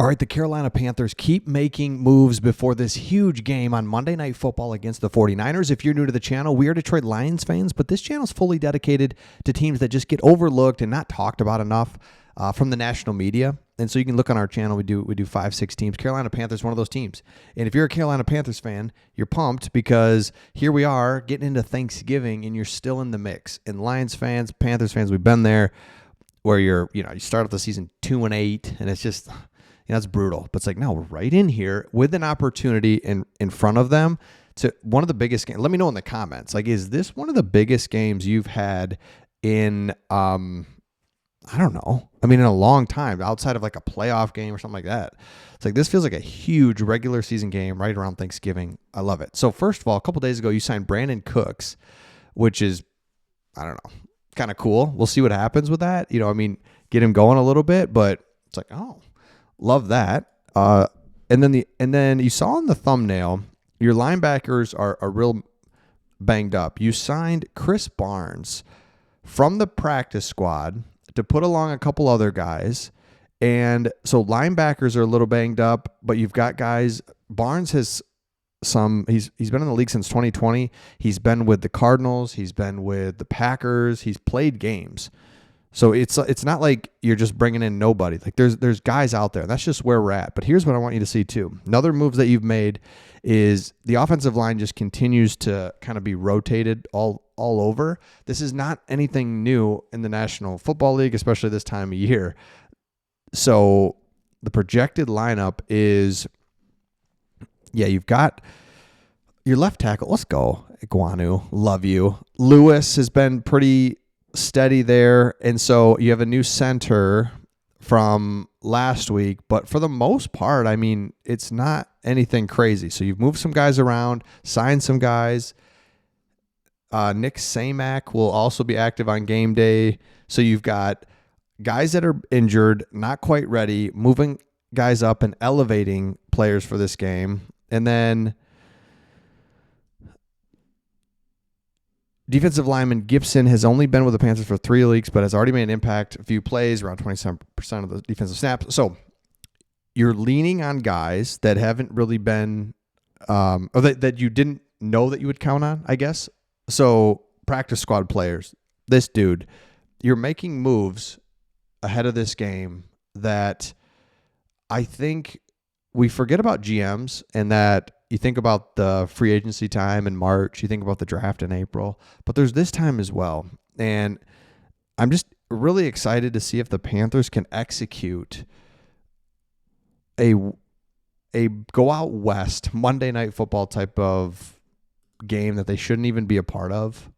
All right, the Carolina Panthers keep making moves before this huge game on Monday Night Football against the 49ers. If you're new to the channel, we are Detroit Lions fans, but this channel is fully dedicated to teams that just get overlooked and not talked about enough from the national media. And so you can look on our channel. We do 5-6 teams. Carolina Panthers, one of those teams. And if you're a Carolina Panthers fan, you're pumped because here we are getting into Thanksgiving and you're still in the mix. And Lions fans, Panthers fans, we've been there where you start off the season 2-8 and it's just, it's brutal. But it's like, no, we're right in here with an opportunity in front of them to one of the biggest games. Let me know in the comments. Like, is this one of the biggest games you've had in, I don't know. I mean, in a long time, outside of like a playoff game or something like that. It's like, this feels like a huge regular season game right around Thanksgiving. I love it. So first of all, a couple days ago, you signed Brandon Cooks, which is, I don't know, kind of cool. We'll see what happens with that. Get him going a little bit, but it's like, oh, love that. And then you saw in the thumbnail, your linebackers are real banged up. You signed Chris Barnes from the practice squad to put along a couple other guys. And so linebackers are a little banged up, but you've got guys. Barnes has he's been in the league since 2020. He's been with the Cardinals. He's been with the Packers. He's played games. So it's not like you're just bringing in nobody. Like there's guys out there. That's just where we're at. But here's what I want you to see too. Another moves that you've made is the offensive line just continues to kind of be rotated all over. This is not anything new in the National Football League, especially this time of year. So the projected lineup is, you've got your left tackle. Let's go, Iguanu. Love you. Lewis has been pretty steady there, and so you have a new center from last week, but for the most part, it's not anything crazy. So you've moved some guys around, signed some guys. Nick Samac will also be active on game day. So you've got guys that are injured, not quite ready, moving guys up and elevating players for this game. And then defensive lineman Gibson has only been with the Panthers for 3 weeks, but has already made an impact, a few plays, around 27% of the defensive snaps. So you're leaning on guys that haven't really been, or that you didn't know that you would count on, I guess. So practice squad players, this dude, you're making moves ahead of this game that I think we forget about GMs, and that you think about the free agency time in March, you think about the draft in April, but there's this time as well. And I'm just really excited to see if the Panthers can execute a go out west Monday Night Football type of game that they shouldn't even be a part of,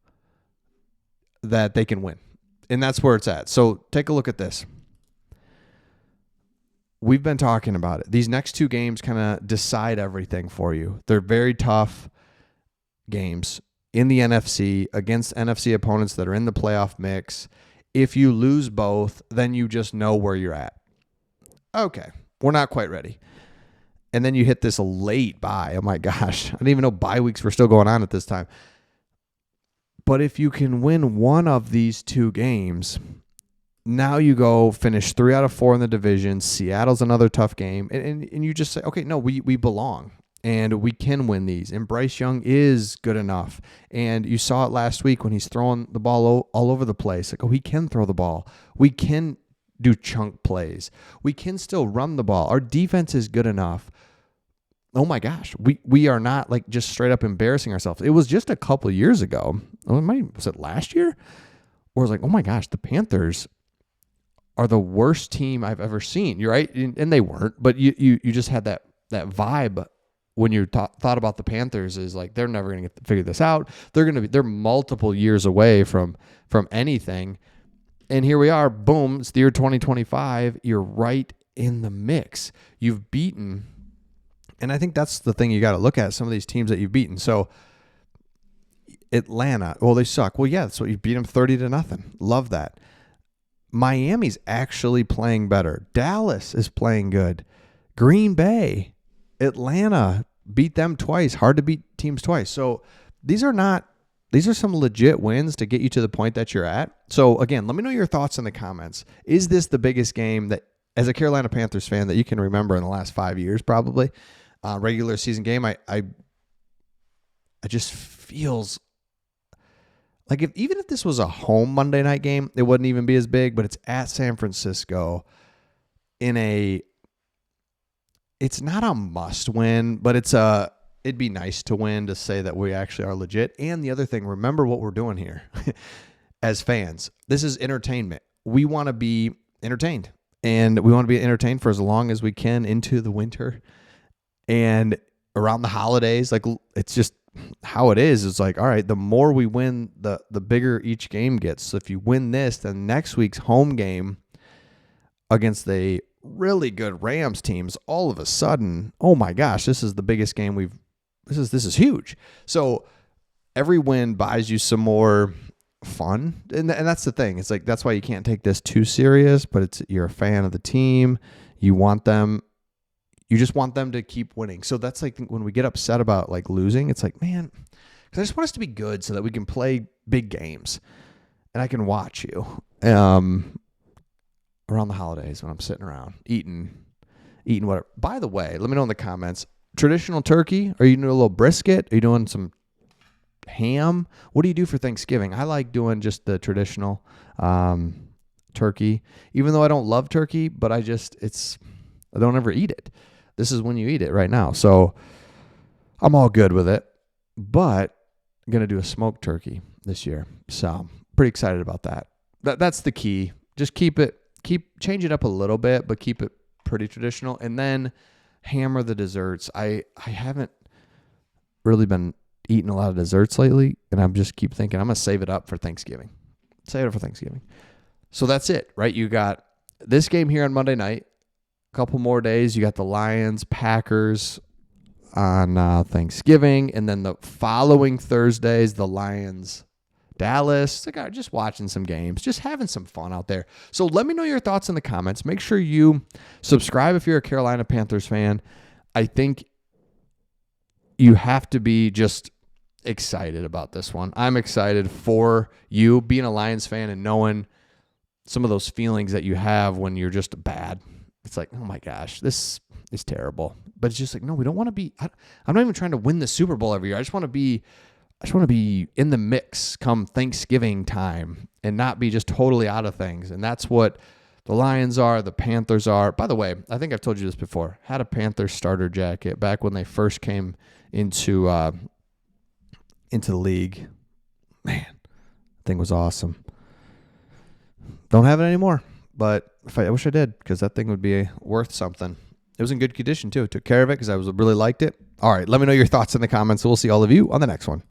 that they can win. And that's where it's at. So take a look at this. We've been talking about it. These next 2 games kind of decide everything for you. They're very tough games in the NFC against NFC opponents that are in the playoff mix. If you lose both, then you just know where you're at. Okay, we're not quite ready. And then you hit this late bye. Oh my gosh, I didn't even know bye weeks were still going on at this time. But if you can win one of these 2 games, now you go finish 3 out of 4 in the division. Seattle's another tough game. And you just say, okay, no, we belong and we can win these. And Bryce Young is good enough. And you saw it last week when he's throwing the ball all over the place. Like, oh, he can throw the ball. We can do chunk plays. We can still run the ball. Our defense is good enough. Oh my gosh, we are not like just straight up embarrassing ourselves. It was just a couple of years ago. Was it last year? Where it was like, oh my gosh, the Panthers are the worst team I've ever seen. You're right, and they weren't, but you just had that vibe when you thought about the Panthers is like they're never going to figure this out. They're multiple years away from anything, and here we are. Boom! It's the year 2025. You're right in the mix. You've beaten, and I think that's the thing you got to look at. Some of these teams that you've beaten. So Atlanta, well, they suck. Well, yeah, that's what you beat them 30-0. Love that. Miami's actually playing better. Dallas is playing good. Green Bay, Atlanta, beat them twice. Hard to beat teams twice. So these are some legit wins to get you to the point that you're at. So again, let me know your thoughts in the comments. Is this the biggest game that as a Carolina Panthers fan that you can remember in the last 5 years, probably, regular season game, I just feels like even if this was a home Monday night game, it wouldn't even be as big, but it's at San Francisco it's not a must win, but it'd be nice to win to say that we actually are legit. And the other thing, remember what we're doing here as fans. This is entertainment. We want to be entertained, and we want to be entertained for as long as we can into the winter and around the holidays. Like, it's just how it is. It's like, all right, the more we win, the bigger each game gets. So if you win this, then next week's home game against the really good Rams teams, all of a sudden, oh my gosh, this is the biggest game this is huge. So every win buys you some more fun. And that's the thing. It's like, that's why you can't take this too serious, but you're a fan of the team. You just want them to keep winning. So that's like when we get upset about like losing, it's like, man, because I just want us to be good so that we can play big games and I can watch you around the holidays when I'm sitting around eating whatever. By the way, let me know in the comments, traditional turkey? Are you doing a little brisket? Are you doing some ham? What do you do for Thanksgiving? I like doing just the traditional turkey, even though I don't love turkey, but I don't ever eat it. This is when you eat it right now. So I'm all good with it, but I'm going to do a smoked turkey this year. So pretty excited about that. That's the key. Just change it up a little bit, but keep it pretty traditional. And then hammer the desserts. I haven't really been eating a lot of desserts lately, and I'm just keep thinking I'm going to save it up for Thanksgiving. So that's it, right? You got this game here on Monday night. A couple more days. You got the Lions, Packers on Thanksgiving, and then the following Thursdays, the Lions, Dallas. Like, just watching some games, just having some fun out there. So let me know your thoughts in the comments. Make sure you subscribe if you're a Carolina Panthers fan. I think you have to be just excited about this one. I'm excited for you being a Lions fan and knowing some of those feelings that you have when you're just bad. It's like, oh my gosh, this is terrible. But it's just like, no, we don't want to be. I'm not even trying to win the Super Bowl every year. I just want to be in the mix come Thanksgiving time and not be just totally out of things. And that's what the Lions are, the Panthers are. By the way, I think I've told you this before. Had a Panthers starter jacket back when they first came into the league. Man, that thing was awesome. Don't have it anymore, but I wish I did, because that thing would be worth something. It was in good condition too. Took care of it because I really liked it. All right, let me know your thoughts in the comments. We'll see all of you on the next one.